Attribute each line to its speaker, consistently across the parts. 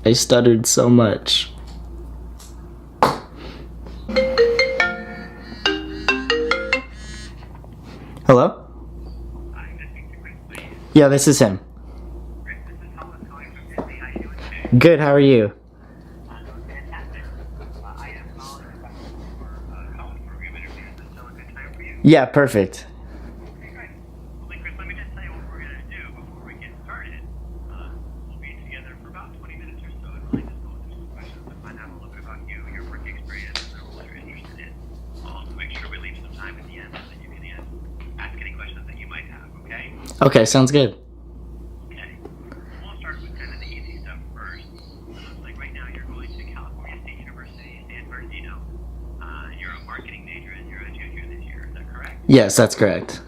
Speaker 1: I stuttered so much. Hello? Yeah, this is him. Good, how are you? Yeah, perfect. Okay, sounds good.
Speaker 2: Okay. We'll start with kind of the easy stuff first. Like right now, you're going to California State University, San Bernardino. You're a marketing major and you're a junior this year. Is that correct?
Speaker 1: Yes, that's correct.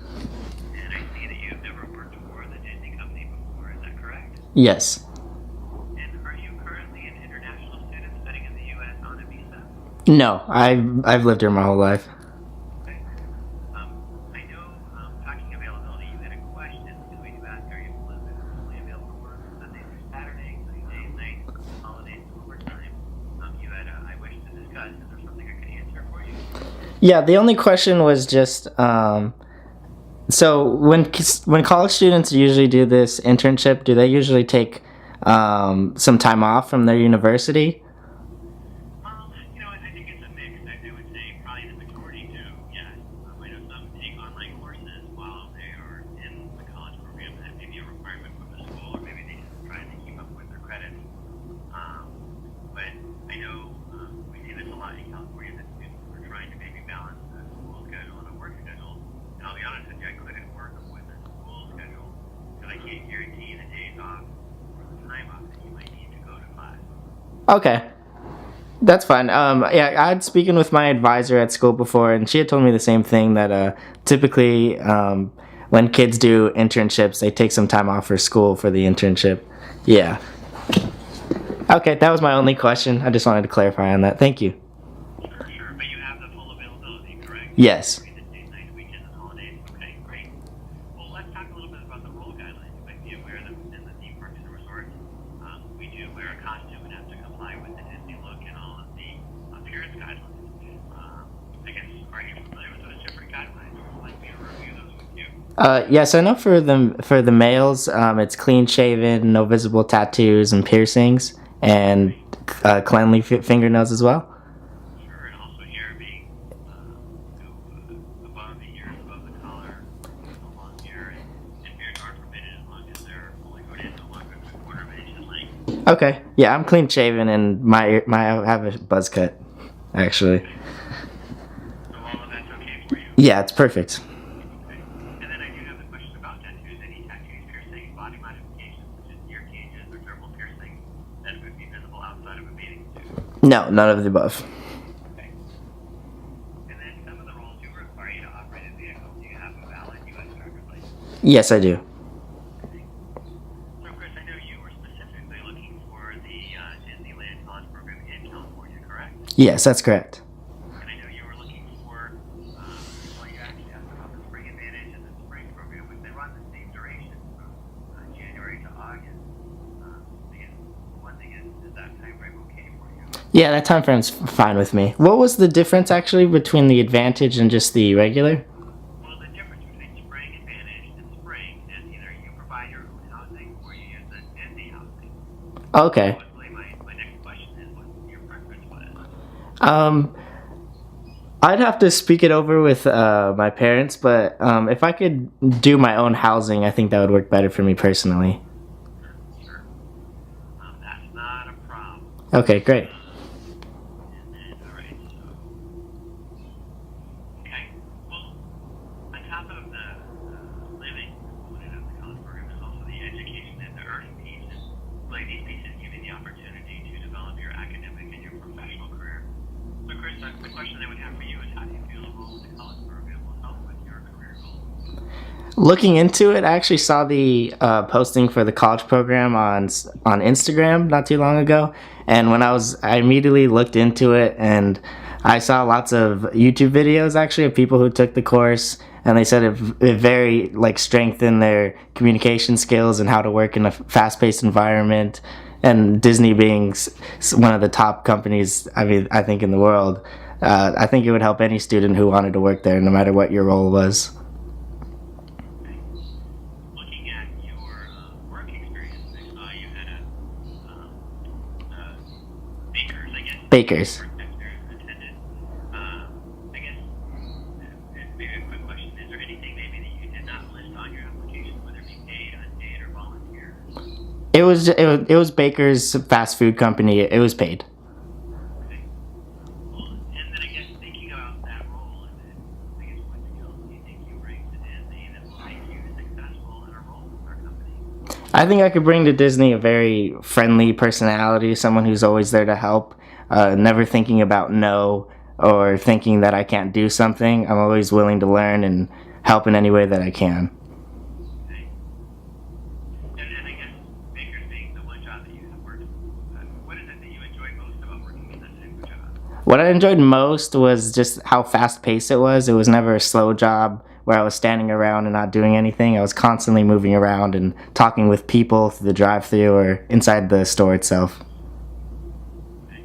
Speaker 2: And I see that you've never worked for the Disney company before. Is that correct?
Speaker 1: Yes.
Speaker 2: And are you currently an international student studying in the U.S. on a visa?
Speaker 1: No, I've lived here my whole life.
Speaker 2: Okay. I know, talking availability, you had a question between you asked, are you fully available for Sunday through Saturday, including days, nights, holidays, overtime? You had, I wish to discuss. Is there something I can answer for you?
Speaker 1: Yeah, the only question was just so when college students usually do this internship, do they usually take some time off from their university?
Speaker 2: I think it's a mix. I would say probably the majority do, yes. I know some take online courses while they are in the college program. That may be a requirement from the school, or maybe they just try to keep up with their credits. But I know we see this a lot in California, that students are trying to maybe balance a school schedule and a work schedule. And I'll be honest with you, I couldn't work with a school schedule because I can't guarantee the days off or the time off that you might need to go to class.
Speaker 1: Okay. That's fine. Yeah, I had spoken with my advisor at school before, and she had told me the same thing that typically when kids do internships, they take some time off for school for the internship. Yeah. Okay, that was my only question. I just wanted to clarify on that. Thank you.
Speaker 2: Sure. But you have the full availability, correct?
Speaker 1: Yes.
Speaker 2: Between the days, nights, weekends, and holidays. Okay, great. Well, let's talk a little bit about the role guidelines. You might be aware that within the theme parks and resorts, we do wear a costume and have to comply with the Disney look and all of the appearance guidelines. I guess, are you familiar with those different guidelines? Or would you like me to review those with you?
Speaker 1: Yes, I know for the males, it's clean shaven, no visible tattoos and piercings, and cleanly fingernails as well.
Speaker 2: Sure, and also hair being above the ears, above the collar, no long hair, and beards are permitted as long as they're fully hooded, no longer than a quarter of an inch in length.
Speaker 1: Okay. Yeah, I'm clean shaven, and I have a buzz cut, actually.
Speaker 2: So all of that's okay for you?
Speaker 1: Yeah, it's perfect.
Speaker 2: Okay. And then I do have the question about tattoos. Any tattoos, piercings, body modifications, such as ear cages or dermal piercings, that would be visible outside of a bathing suit?
Speaker 1: No, none of the above.
Speaker 2: Okay. And then some of the roles do require you to operate a vehicle. Do you have a valid U.S. driver's license?
Speaker 1: Yes, I do.
Speaker 2: So, Chris, I know you were specifically looking for the Disneyland College program in California, correct?
Speaker 1: Yes, that's correct.
Speaker 2: And I know you were looking for, well, you actually asked about the Spring Advantage and the Spring program, which they run the same duration from January to August. Again, one thing is that time frame okay for you?
Speaker 1: Yeah, that time frame's fine with me. What was the difference actually between the Advantage and just the regular?
Speaker 2: Well, the difference between Spring Advantage and Spring is either you provide your own housing or you use the Disney housing.
Speaker 1: Okay.
Speaker 2: So, my next question is what your preference was.
Speaker 1: I'd have to speak it over with my parents, but if I could do my own housing, I think that would work better for me personally.
Speaker 2: Sure. That's not a problem.
Speaker 1: Okay, great.
Speaker 2: And then, all right, so, okay. Well, on top of the living component of the college program, there's also the education and the earning piece. And really, these pieces give you the opportunity to develop your academic and your professional career. So, Chris, the question I would have for you is how do you feel a role in the college program will help with your career goals?
Speaker 1: Looking into it, I actually saw the posting for the college program on Instagram not too long ago, and I immediately looked into it, and I saw lots of YouTube videos actually of people who took the course, and they said it very strengthened their communication skills and how to work in a fast-paced environment, and Disney being one of the top companies, I mean, I think in the world, I think it would help any student who wanted to work there, no matter what your role was.
Speaker 2: Looking at your work experience, I saw you had bakers, I guess.
Speaker 1: Bakers.
Speaker 2: Work experience attended. I guess maybe a quick question: is there anything maybe that you did not list on your application, whether it be paid, unpaid, or volunteer?
Speaker 1: It was Baker's fast food company. It was paid.
Speaker 2: Okay. Well, and then I guess thinking about that role, and then I guess what skills do you think you bring to Disney that will make you successful in a role with our company?
Speaker 1: I think I could bring to Disney a very friendly personality, someone who's always there to help, never thinking about no or thinking that I can't do something. I'm always willing to learn and help in any way that I can.
Speaker 2: Okay. And I guess bakers being the one job that you have worked, what is it that you enjoy most about working in that type of job?
Speaker 1: What I enjoyed most was just how fast paced it was. It was never a slow job where I was standing around and not doing anything. I was constantly moving around and talking with people through the drive-thru or inside the store itself.
Speaker 2: Okay.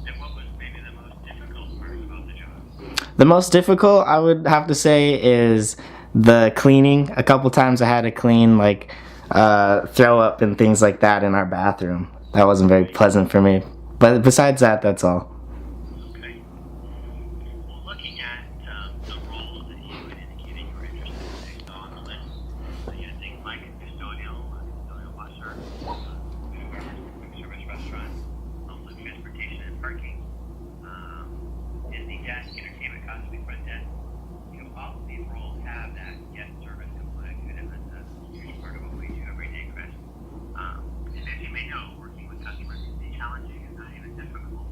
Speaker 2: And what was maybe the most difficult part about the job?
Speaker 1: The most difficult, I would have to say, is the cleaning. A couple times I had to clean like throw up and things like that in our bathroom. That wasn't very pleasant for me. But besides that, that's all.
Speaker 2: Okay. Well, looking at the roles that you had indicated you were interested in, I saw on the list, you had things like custodial washer, food and beverage, quick service restaurant, also transportation and parking, Disney desk, entertainment, cosplay, front desk. All of these roles have that guest service component to them. That's a huge part of what we do every day, Chris. And as you may know, working with customers can be challenging and not even difficult.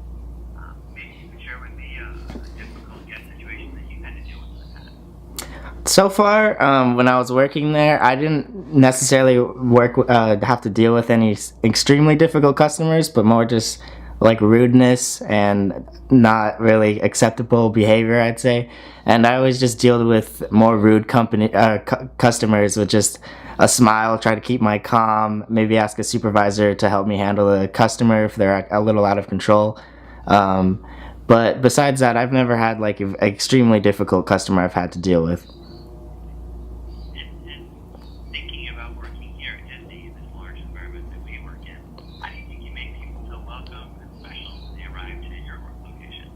Speaker 2: Maybe you could share with me a difficult guest situation that you had to deal with in the past.
Speaker 1: So far, when I was working there, I didn't necessarily have to deal with any extremely difficult customers, but more just like rudeness and not really acceptable behavior, I'd say. And I always just deal with more rude customers with just a smile, try to keep my calm, maybe ask a supervisor to help me handle a customer if they're a little out of control. But besides that, I've never had like an extremely difficult customer I've had to deal with.
Speaker 2: And thinking about working here at Disney in this large environment that we work in, how do you think you make people feel welcome and special when they arrive to your work location?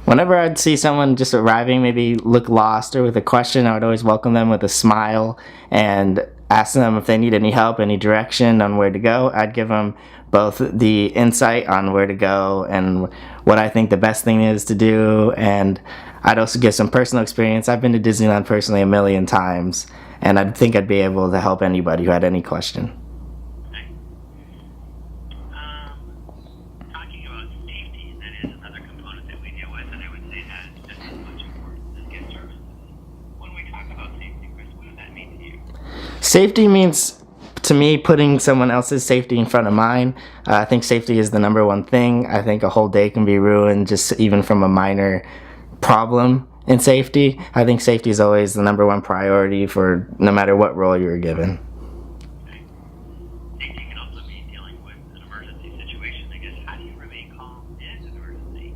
Speaker 1: Whenever I'd see someone just arriving, maybe look lost or with a question, I would always welcome them with a smile and ask them if they need any help, any direction on where to go. I'd give them both the insight on where to go and what I think the best thing is to do, and I'd also give some personal experience. I've been to Disneyland personally a million times, and I think I'd be able to help anybody who had any question.
Speaker 2: Okay. Talking about safety, that is another component that we deal with, and I would say that is just as much important as guest service. When we talk about safety, Chris, what does that mean to you?
Speaker 1: Safety means, to me, putting someone else's safety in front of mine. I think safety is the number one thing. I think a whole day can be ruined just even from a minor problem in safety. I think safety is always the number one priority for no matter what role you're given.
Speaker 2: Okay. Safety can also be dealing with an emergency situation. I guess, how do you remain calm in an emergency?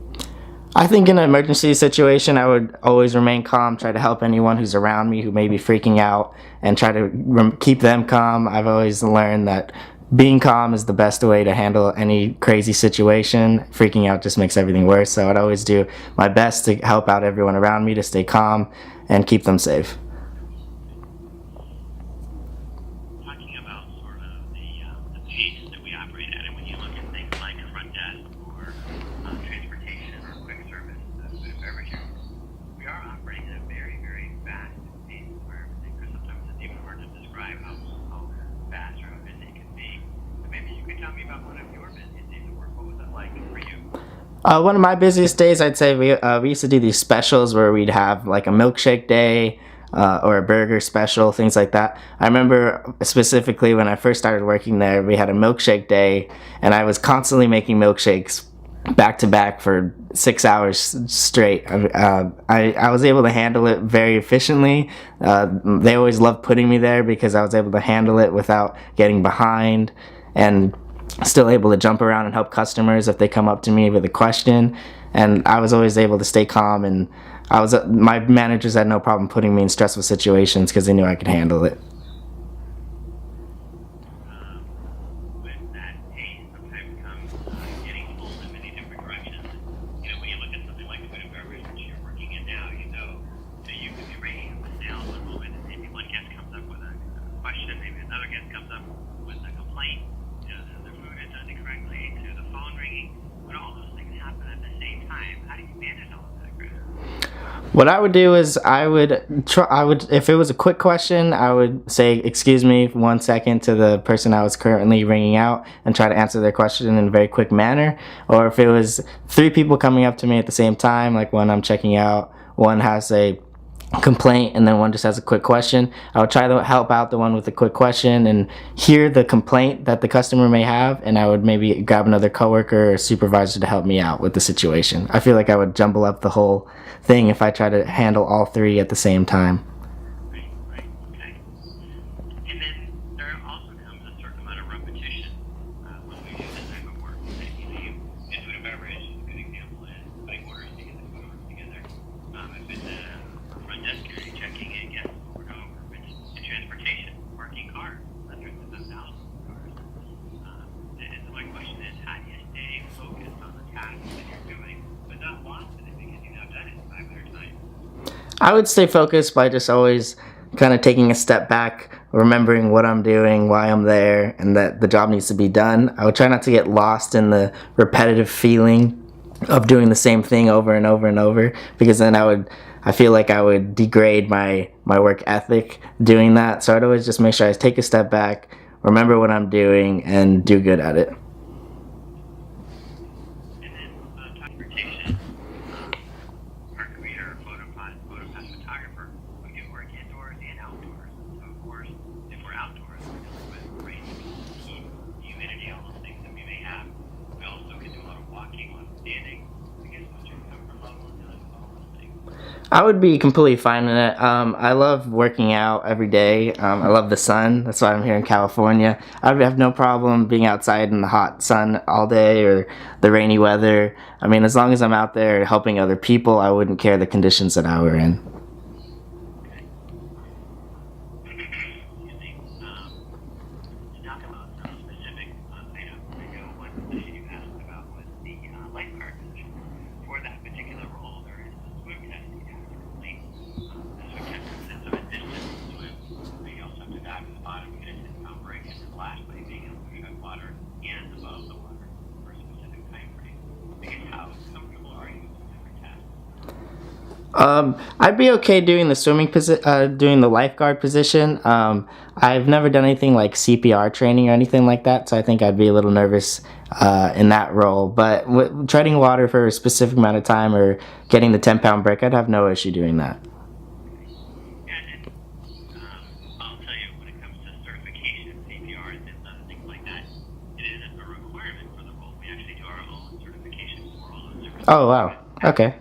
Speaker 1: I think in an emergency situation, I would always remain calm, try to help anyone who's around me who may be freaking out, and try to keep them calm. I've always learned that being calm is the best way to handle any crazy situation. Freaking out just makes everything worse, so I'd always do my best to help out everyone around me to stay calm and keep them safe.
Speaker 2: Talking about sort of the pace that we operate at, and when you look at things like a front desk or transportation or quick service, food and beverage, we are operating at a very, very fast pace environment. And Chris, sometimes it's even hard to describe how fast or how busy it can be. But maybe you could tell me about one of your busiest days at work. What was it like for you?
Speaker 1: One of my busiest days, I'd say we used to do these specials where we'd have like a milkshake day or a burger special, things like that. I remember specifically when I first started working there, we had a milkshake day, and I was constantly making milkshakes back to back for 6 hours straight. I was able to handle it very efficiently. They always loved putting me there because I was able to handle it without getting behind, and still able to jump around and help customers if they come up to me with a question. And I was always able to stay calm, and my managers had no problem putting me in stressful situations because they knew I could handle it.
Speaker 2: With that pace sometimes comes getting pulled in many different directions. When you look at something like food and beverage, which you're working in now, you could be ringing up the sales one moment, and maybe one guest comes up with a question, maybe another guest comes up with a complaint. The food is done incorrectly, to the phone ringing. When all those things happen at the same time, how do you manage all of that, Chris?
Speaker 1: What I would do is if it was a quick question, I would say, "Excuse me, 1 second" to the person I was currently ringing out and try to answer their question in a very quick manner. Or if it was 3 people coming up to me at the same time, like when I'm checking out, one has a complaint and then one just has a quick question, I would try to help out the one with the quick question and hear the complaint that the customer may have, and I would maybe grab another coworker or supervisor to help me out with the situation. I feel like I would jumble up the whole thing if I try to handle all 3 at the same time.
Speaker 2: Right, okay. And then there also comes a certain amount of repetition when we do this type of work. In food and beverage, a good example is putting orders to get the food orders together. If it's a front desk area checking in, guests over and over. If it's in transportation, parking cars, hundreds of thousands of cars. And so my question is, how do you stay focused on the task that you're doing, but not lost in it because you've now done it 500 times?
Speaker 1: I would stay focused by just always kind of taking a step back, remembering what I'm doing, why I'm there, and that the job needs to be done. I would try not to get lost in the repetitive feeling of doing the same thing over and over and over, because then I feel like I would degrade my work ethic doing that. So I'd always just make sure I take a step back, remember what I'm doing, and do good at it.
Speaker 2: And then transportation, our career, photopass photographer, we do work indoors and outdoors. So of course, if we're outdoors, we're dealing with rain, heat, humidity, all those things that we may have. We also can do a lot of walking, a lot of standing. I guess what's your comfort level in dealing with all those things?
Speaker 1: I would be completely fine with it. I love working out every day. I love the sun. That's why I'm here in California. I would have no problem being outside in the hot sun all day or the rainy weather. I mean, as long as I'm out there helping other people, I wouldn't care the conditions that I were in.
Speaker 2: Excuse me. To talk about some specific items, I know one position you asked about was the lifeguard position. For that particular role, there is a swim test you have to complete. The swim test consists of a distance swim. You also have to dive to the bottom, get a 10-pound break, and splash by being able to tread water and above the water for a specific time frame. I guess how comfortable are you with different tests?
Speaker 1: I'd be okay doing doing the lifeguard position. I've never done anything like CPR training or anything like that, so I think I'd be a little nervous in that role. But treading water for a specific amount of time or getting the 10-pound break, I'd have no issue doing that.
Speaker 2: And I'll tell you, when it comes to certification, CPR and other things like that, it isn't a requirement for the role. We actually do our own certification for all those different.
Speaker 1: Oh, wow. Okay.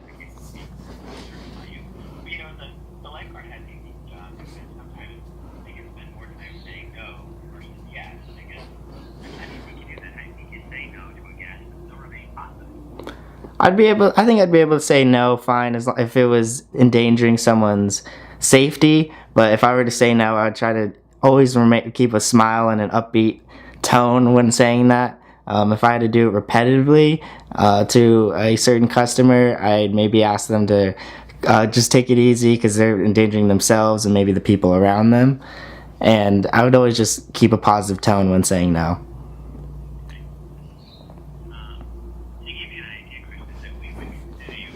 Speaker 2: The lifeguard has a unique job because sometimes they can spend more time saying no versus yes. And I guess how do you think you do that? How do you think you say no to a guest and still remain positive?
Speaker 1: I think I'd be able to say no fine if it was endangering someone's safety. But if I were to say no, I'd try to always keep a smile and an upbeat tone when saying that. If I had to do it repetitively to a certain customer, I'd maybe ask them to just take it easy because they're endangering themselves and maybe the people around them. And I would always just keep a positive tone when saying no.
Speaker 2: To give you an idea, Chris, that we would consider you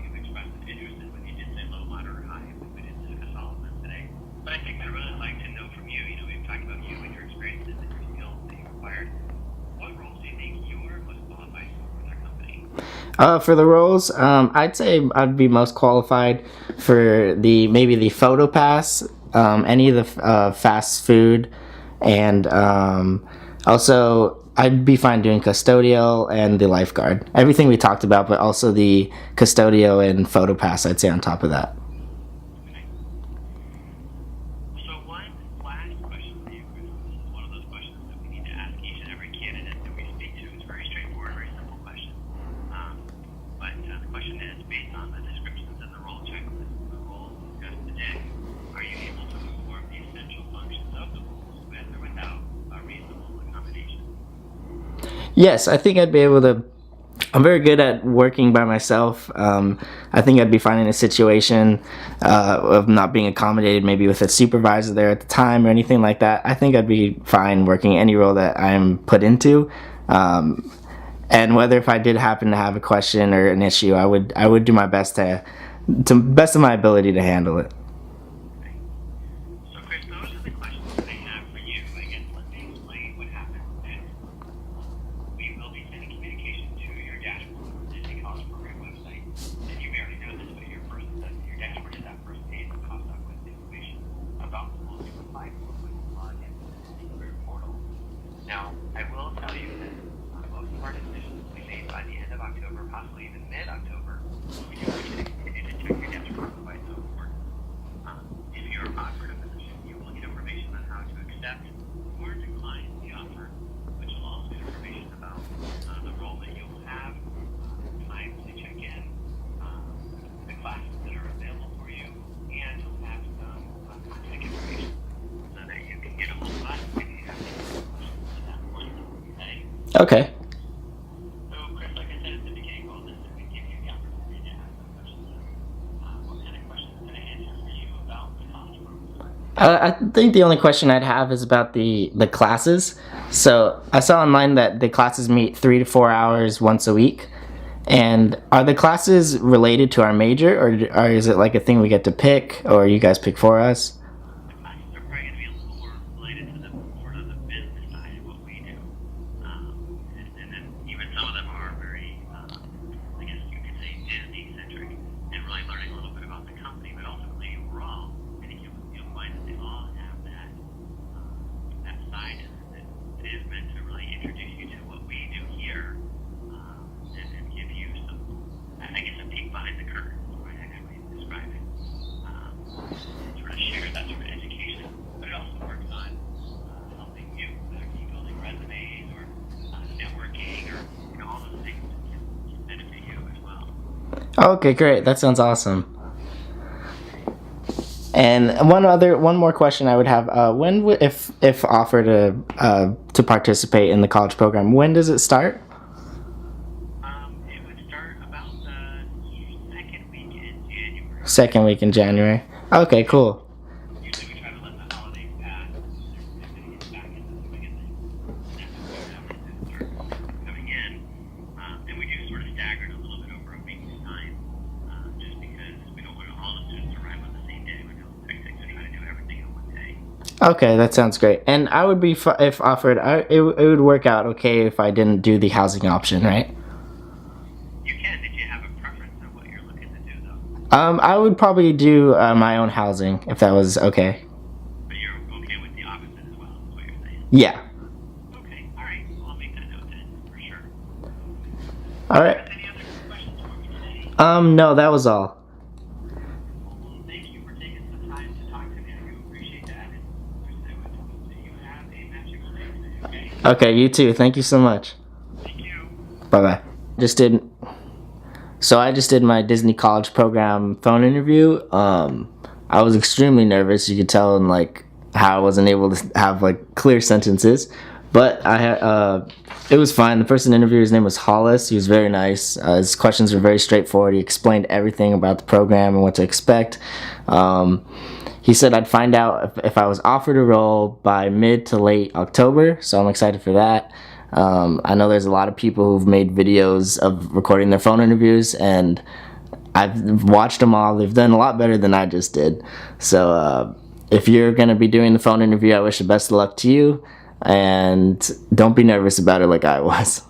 Speaker 2: you've expressed an interest in whether you did say low, moderate, or high. We didn't discuss all of them today. But I think I'd really like to know from you, we've talked about you and your experiences and your skills that you acquired. What roles do you think you're most qualified for with our company?
Speaker 1: For the roles, I'd say I'd be most qualified for maybe the photo pass, any of the fast food, and also I'd be fine doing custodial and the lifeguard. Everything we talked about, but also the custodial and photo pass, I'd say on top of that.
Speaker 2: Okay. So one last question for you, Chris. This is one of those questions that we need to ask each and every
Speaker 1: Yes, I think I'd be able to. I'm very good at working by myself. I think I'd be fine in a situation of not being accommodated, maybe with a supervisor there at the time or anything like that. I think I'd be fine working any role that I'm put into. And whether if I did happen to have a question or an issue, I would do my best to best of my ability to handle it.
Speaker 2: So, Chris, those are the questions that I have for you. I guess let me explain what happens next. We will be sending communication to your dashboard on the Disney College Program website. And you may already know this, but your dashboard is that first page that pops up with information about the schools you applied for when you log into the Disney Career Portal. Now, I will tell you that most of our decisions will be made by the end of October, possibly even mid-October. We do want you to continue to check your dashboard for quite so important. If you're offered a position, you will get information on how to accept or decline the offer, which will also get information about the role that you'll have, times to check in, the classes that are available for you, and you'll have some contact information so that you can get a hold of us if you have any questions at that point. Okay?
Speaker 1: Okay.
Speaker 2: So, Chris, like I said at the beginning of all this, we give you the opportunity to ask some questions. What kind of questions can I answer for you about the college program?
Speaker 1: I think the only question I'd have is about the classes. So I saw online that the classes meet 3 to 4 hours once a week. And are the classes related to our major, or is it like a thing we get to pick, or you guys pick for us?
Speaker 2: The classes are probably going to be a little more related to the sort of the business side of what we do. And then even some of them are very, I guess you could say, Disney-centric and really learning a little bit about the company, but ultimately overall, I think you'll find that they all have that side that is meant to really introduce you to what we do here and give you some, I guess, a peek behind the curtain is the right way to describe it. Sort of share that sort of education, but it also works on helping you, whether it be building resumes or networking or all those things that can benefit you as well.
Speaker 1: Okay, great. That sounds awesome. And one more question I would have: if offered to participate in the college program, when does it start?
Speaker 2: It would start about the second week in January.
Speaker 1: Second week in January. Okay, cool.
Speaker 2: Usually we try to let the holidays pass and then get back into the swing of things. And that's when we start coming in. And we do sort of stagger it a little bit over a week's time, just because we don't want all the students to arrive on the same day. We're hectic to try to do everything in one day.
Speaker 1: Okay, that sounds great. And I would be if offered, it would work out okay if I didn't do the housing option, right?
Speaker 2: You can. Did you have a preference of what you're looking to do, though?
Speaker 1: I would probably do my own housing if that was okay.
Speaker 2: But you're okay with the opposite as well, is what you're saying?
Speaker 1: Yeah.
Speaker 2: Okay, all right. Well, I'll make that note then, for sure.
Speaker 1: All right.
Speaker 2: Any other questions for me today?
Speaker 1: No, that was all.
Speaker 2: Well, thank you for taking some time to talk to me. I do appreciate that. And I would hope that you have a magical day today, okay?
Speaker 1: Okay, you too. Thank you so much.
Speaker 2: Thank you.
Speaker 1: Bye bye. I just did my Disney College Program phone interview. I was extremely nervous. You could tell in like how I wasn't able to have like clear sentences, but it was fine. The person interviewed, his name was Hollis. He was very nice. His questions were very straightforward. He explained everything about the program and what to expect. He said I'd find out if I was offered a role by mid to late October, so I'm excited for that. I know there's a lot of people who've made videos of recording their phone interviews, and I've watched them all. They've done a lot better than I just did. So if you're going to be doing the phone interview, I wish the best of luck to you, and don't be nervous about it like I was.